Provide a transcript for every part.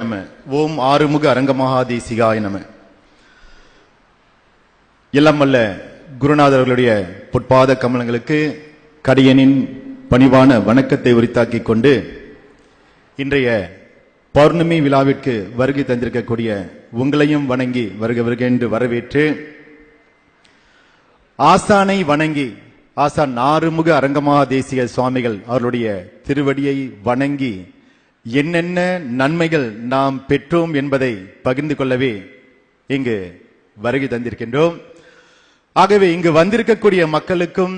நம. ஓம் ஆறுமுக அரங்கமகாதேசிகாய நம. எல்லாம் வல்ல குருநாதர் அவர்களுடைய பொற்பாத கமலங்களுக்கு கடியனின் பணிவான வணக்கத்தை உரித்தாக்கிக் கொண்டு இன்றைய பௌர்ணமி விழாவிற்கு வருகை தந்திருக்கக்கூடிய உங்களையும் வணங்கி வருக வருக என்று வரவேற்று ஆசானை வணங்கி ஆசான் ஆறுமுக அரங்கமகாதேசிக சுவாமிகள் அவர்களுடைய திருவடியை வணங்கி என்னென்ன நன்மைகள் நாம் பெற்றோம் என்பதை பகிர்ந்து கொள்ளவே இங்கு வருகை தந்திருக்கின்றோம். ஆகவே இங்கு வந்திருக்கக்கூடிய மக்களுக்கும்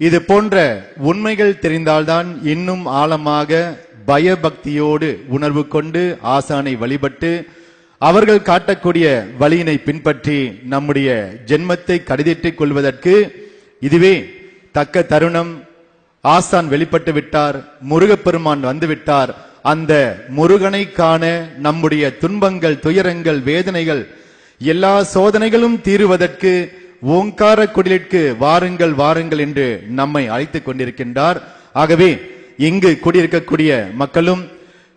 இது போன்ற உண்மைகள் தெரிந்தால்தான் இன்னும் ஆழமாக பயபக்தியோடு உணர்வு கொண்டு ஆசானை வழிபட்டு அவர்கள் காட்டக்கூடிய வழியினை பின்பற்றி நம்முடைய ஜென்மத்தை கடிதிட்டுக் கொள்வதற்கு இதுவே தக்க தருணம். ஆசான் வெளிப்பட்டு விட்டார், முருகப்பெருமான் வந்து விட்டார். அந்த முருகனை காண நம்முடைய துன்பங்கள், துயரங்கள், வேதனைகள், எல்லா சோதனைகளும் தீருவதற்கு ஓங்கார குடிலிற்கு வாருங்கள் வாருங்கள் என்று நம்மை அழைத்துக் கொண்டிருக்கின்றார். ஆகவே இங்கு கூடியிருக்கக்கூடிய மக்களும்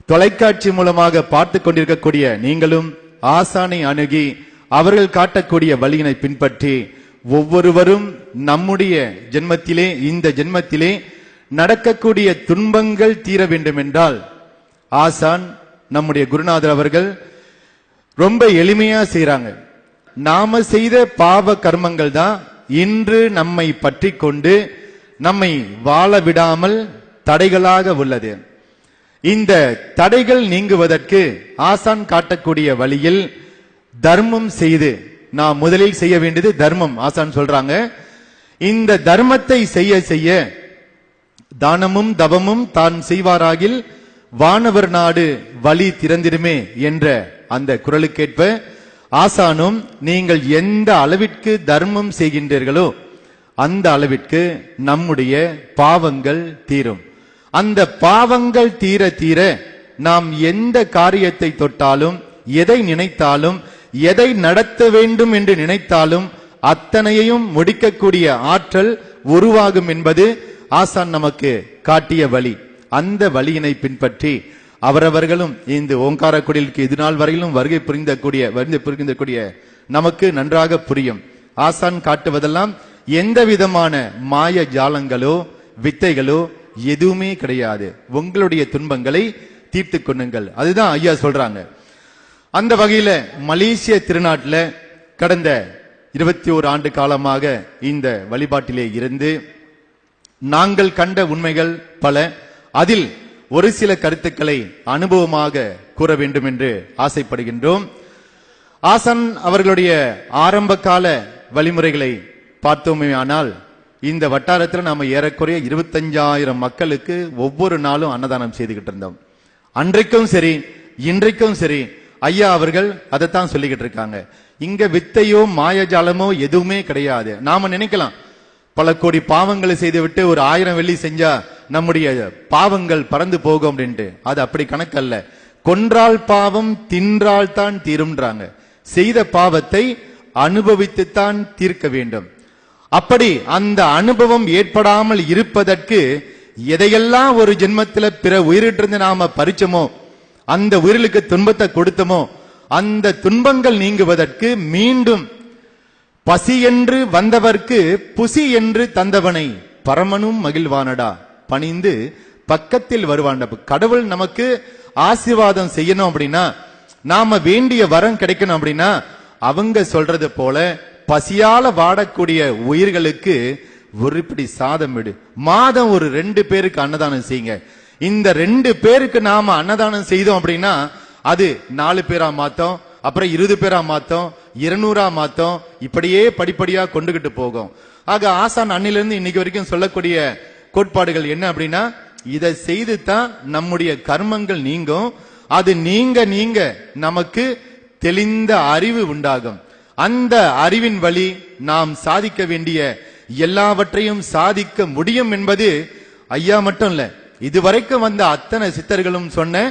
தொலைக்காட்சி மூலமாக பார்த்து கொண்டிருக்கக்கூடிய நீங்களும் ஆசானை அணுகி அவர்கள் காட்டக்கூடிய வழியினை பின்பற்றி ஒவ்வொருவரும் நம்முடைய ஜென்மத்திலே இந்த ஜென்மத்திலே நடக்கக்கூடிய துன்பங்கள் தீர வேண்டும் என்றால் ஆசான் நம்முடைய குருநாதர் அவர்கள் ரொம்ப எளிமையா செய்யறாங்க. நாம செய்த பாவ கர்மங்கள் தான் இன்று நம்மை பற்றி கொண்டு நம்மை வாழ விடாமல் தடைகளாக உள்ளது. இந்த தடைகள் நீங்குவதற்கு ஆசான் காட்டக்கூடிய வழியில் தர்மம் செய்து நாம் முதலில் செய்ய வேண்டியது தர்மம். ஆசான் சொல்றாங்க, இந்த தர்மத்தை செய்ய செய்ய தானமும் தவமும் தான் செய்வாராகில் வானவர் நாடு வழி திறந்திடுமே என்ற அந்த குரலுக்கேற்ப ஆசானும் நீங்கள் எந்த அளவிற்கு தர்மம் செய்கின்றீர்களோ அந்த அளவிற்கு நம்முடைய பாவங்கள் தீரும். அந்த பாவங்கள் தீர தீர நாம் எந்த காரியத்தை தொட்டாலும், எதை நினைத்தாலும், எதை நடத்த வேண்டும் என்று நினைத்தாலும் அத்தனையையும் முடிக்கக்கூடிய ஆற்றல் உருவாகும் என்பது ஆசான் நமக்கு காட்டிய வழி. அந்த வழியினை பின்பற்றி அவரவர்களும் இந்த ஓங்கார குடிலுக்கு இது நாள் வரையிலும் வருகை புரிந்தக்கூடிய நமக்கு நன்றாக புரியும். ஆசான் காட்டுவதெல்லாம் எந்த விதமான மாய ஜாலங்களோ வித்தைகளோ எதுவுமே கிடையாது. உங்களுடைய துன்பங்களை தீர்த்து கொள்ளுங்கள், அதுதான் ஐயா சொல்றாங்க. அந்த வகையில மலேசிய திருநாட்டில் கடந்த 21 ஆண்டு காலமாக இந்த வழிபாட்டிலே இருந்து நாங்கள் கண்ட உண்மைகள் பல. அதில் ஒரு சில கருத்துக்களை அனுபவமாக கூற வேண்டும் என்று ஆசைப்படுகின்றோம். ஆசான் அவர்களுடைய ஆரம்ப கால வழிமுறைகளை பார்த்தோமே ஆனால் இந்த வட்டாரத்தில் நாம ஏறக்குறைய 25,000 மக்களுக்கு ஒவ்வொரு நாளும் அன்னதானம் செய்துகிட்டு இருந்தோம். அன்றைக்கும் சரி இன்றைக்கும் சரி ஐயா அவர்கள் அதைத்தான் சொல்லிக்கிட்டு இருக்காங்க. இங்க வித்தையோ மாயஜாலமோ எதுவுமே கிடையாது. நாம நினைக்கலாம் பல கோடி பாவங்களை செய்துவிட்டு ஒரு 1000 வெள்ளி செஞ்சா நம்முடைய பாவங்கள் பறந்து போகும் அப்படின்ட்டு. அது அப்படி கணக்கல்ல. கொன்றால் பாவம் தின்றால் தான் தீரும்ன்றாங்க. செய்த பாவத்தை அனுபவித்துத்தான் தீர்க்க வேண்டும். அப்படி அந்த அனுபவம் ஏற்படாமல் இருப்பதற்கு எதையெல்லாம் ஒரு ஜென்மத்தில் பிற உயிரிட்டிருந்து நாம பறிச்சோமோ, அந்த உயிர்களுக்கு துன்பத்தை கொடுத்தோமோ, அந்த துன்பங்கள் நீங்குவதற்கு மீண்டும் பசி என்று வந்தவர்க்கு புசி என்று தந்தவனை பரமனும் மகிழ்வானடா பணிந்து பக்கத்தில் வருவான். கடவுள் நமக்கு ஆசீர்வாதம் செய்யணும் அப்படின்னா, நாம வேண்டிய வரம் கிடைக்கணும் அப்படின்னா அவங்க சொல்றது போல பசியால வாடக்கூடிய உயிர்களுக்கு ஒரு பிடி சாதம் விடு, மாதம் ஒரு 2 பேருக்கு அன்னதானம் செய்யுங்க. இந்த 2 பேருக்கு நாம அன்னதானம் செய்தோம் அப்படின்னா அது 4 பேரா மாத்தோம், அப்புறம் 20 பேரா மாத்தோம், 200 மாத்தோம், இப்படியே படிப்படியா கொண்டுகிட்டு போகும். ஆக ஆசான் அன்னிலிருந்து இன்னைக்கு வரைக்கும் சொல்லக்கூடிய கோட்பாடுகள் என்ன அப்படின்னா, இதை செய்து தான் நம்முடைய கர்மங்கள் நீங்கும். அது நீங்க நீங்க நமக்கு தெளிந்த அறிவு உண்டாகும். அந்த அறிவின் வழி நாம் சாதிக்க வேண்டிய எல்லாவற்றையும் சாதிக்க முடியும் என்பது ஐயா மட்டும் இல்ல, இதுவரைக்கும் வந்த அத்தனை சித்தர்களும் சொன்ன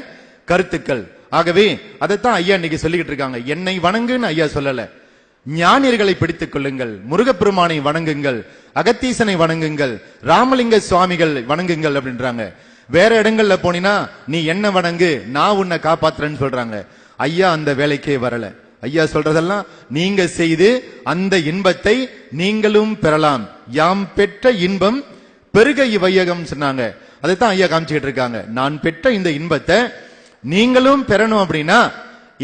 கருத்துக்கள். ஆகவே அதைத்தான் ஐயா இன்னைக்கு சொல்லிக்கிட்டு இருக்காங்க. என்னை வணங்குன்னு ஐயா சொல்லல, ஞானியர்களை பிடித்துக் கொள்ளுங்கள், முருகப்பெருமானை வணங்குங்கள், அகத்தீசனை வணங்குங்கள், ராமலிங்க சுவாமிகள் வணங்குங்கள் அப்படின்றாங்க. வேற இடங்கள்ல போனீங்கன்னா நீ என்ன வணங்கு, நான் உன்னை காப்பாத்துறேன்னு சொல்றாங்க. ஐயா அந்த வேலைக்கே வரல. ஐயா சொல்றதெல்லாம் நீங்க செய்து அந்த இன்பத்தை நீங்களும் பெறலாம். யாம் பெற்ற இன்பம் பெருக இவ்வையகம் சொன்னாங்க. அதைத்தான் ஐயா காமிச்சுக்கிட்டு இருக்காங்க. நான் பெற்ற இந்த இன்பத்தை நீங்களும் பெறணும் அப்படின்னா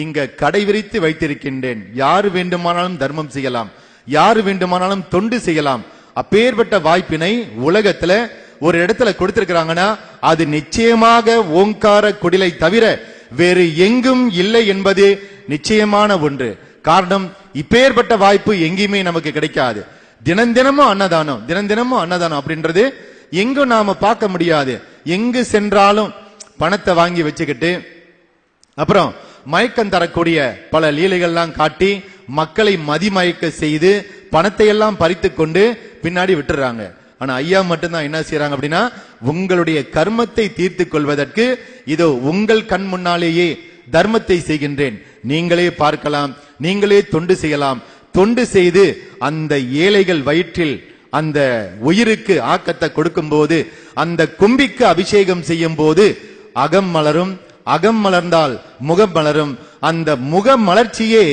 இங்க கடை விரித்து வைத்திருக்கின்றேன். யாரு வேண்டுமானாலும் தர்மம் செய்யலாம், யாரு வேண்டுமானாலும் தொண்டு செய்யலாம். அப்பேற்பட்ட வாய்ப்பினை உலகத்துல ஒரு இடத்துல கொடுத்திருக்கிறாங்கன்னா அது நிச்சயமாக ஓங்கார குடிலை தவிர வேறு எங்கும் இல்லை என்பது நிச்சயமான ஒன்று. காரணம், இப்பேற்பட்ட வாய்ப்பு எங்கேயுமே நமக்கு கிடைக்காது. தினந்தினமும் அன்னதானம் அப்படின்றது எங்கும் நாம பார்க்க முடியாது. எங்கு சென்றாலும் பணத்தை வாங்கி வச்சுக்கிட்டு அப்புறம் மயக்கம் தரக்கூடிய பல லீலைகள்லாம் காட்டி மக்களை மதிமயக்க செய்து பணத்தை எல்லாம் பறித்து கொண்டு பின்னாடி விட்டுறாங்க. ஆனா ஐயா மட்டும்தான் என்ன செய்யறாங்க அப்படின்னா, உங்களுடைய கர்மத்தை தீர்த்து கொள்வதற்கு இதோ உங்கள் கண் முன்னாலேயே தர்மத்தை செய்கின்றேன், நீங்களே பார்க்கலாம், நீங்களே தொண்டு செய்யலாம். தொண்டு செய்து அந்த ஏழைகள் வயிற்றில் அந்த உயிருக்கு ஆக்கத்தை கொடுக்கும் போது, அந்த கும்பிக்கு அபிஷேகம் செய்யும் போது அகம் மலரும், அகம் மலர்ந்தால் முகம் மலரும். அந்த முக மலர்ச்சியே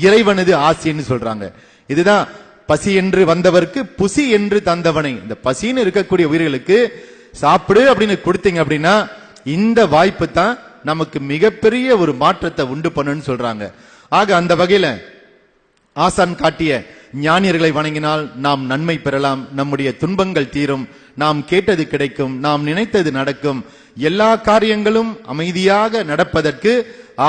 இறைவனது ஆசின்னு சொல்றாங்க. இதுதான் பசி என்று வந்தவர்க்கு புசி என்று தந்தவனை. இந்த பசின்னு இருக்கக்கூடிய உயிர்களுக்கு சாப்பிடு அப்படின்னு கொடுத்தீங்க அப்படின்னா இந்த வாய்ப்பு தான் நமக்கு மிகப்பெரிய ஒரு மாற்றத்தை உண்டு பண்ணுன்னு சொல்றாங்க. ஆக அந்த வகையில ஆசான் காட்டிய ஞானியர்களை வணங்கினால் நாம் நன்மை பெறலாம், நம்முடைய துன்பங்கள் தீரும், நாம் கேட்டது கிடைக்கும், நாம் நினைத்தது நடக்கும். எல்லா காரியங்களும் அமைதியாக நடப்பதற்கு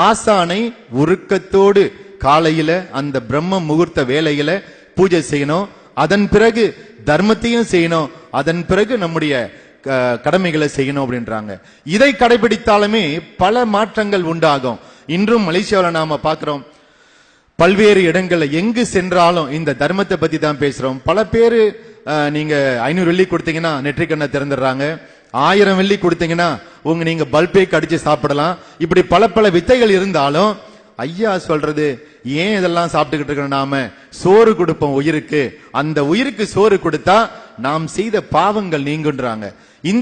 ஆசானை உருக்கத்தோடு காலையில அந்த பிரம்ம முகூர்த்த வேளையில பூஜை செய்யணும். அதன் பிறகு தர்மத்தையும் செய்யணும், அதன் பிறகு நம்முடைய கடமைகளை செய்யணும் அப்படின்றாங்க. இதை கடைபிடித்தாலுமே பல மாற்றங்கள் உண்டாகும். இன்றும் மலேசியாவில் நாம பார்க்கிறோம், பல்வேறு இடங்கள்ல எங்கு சென்றாலும் இந்த தர்மத்தை பத்தி தான் பேசுறோம். பல பேரு நீங்க 500 வெள்ளி கொடுத்தீங்கன்னா நெற்றிக்கண்ணை திறந்துடுறாங்க, 1000 வெள்ளி கொடுத்தீங்கன்னா நீங்க பல்பே கடிச்சு சாப்பிடலாம். இப்படி பல பல வித்தைகள் இருந்தாலும் ஐயா சொல்றது, ஏன் இதெல்லாம் சாப்பிட்டுக்கிட்டு இருக்கிற, நாம சோறு கொடுப்போம் உயிருக்கு, அந்த உயிருக்கு சோறு கொடுத்தா நாம் செய்த பாவங்கள் நீங்குன்றாங்க.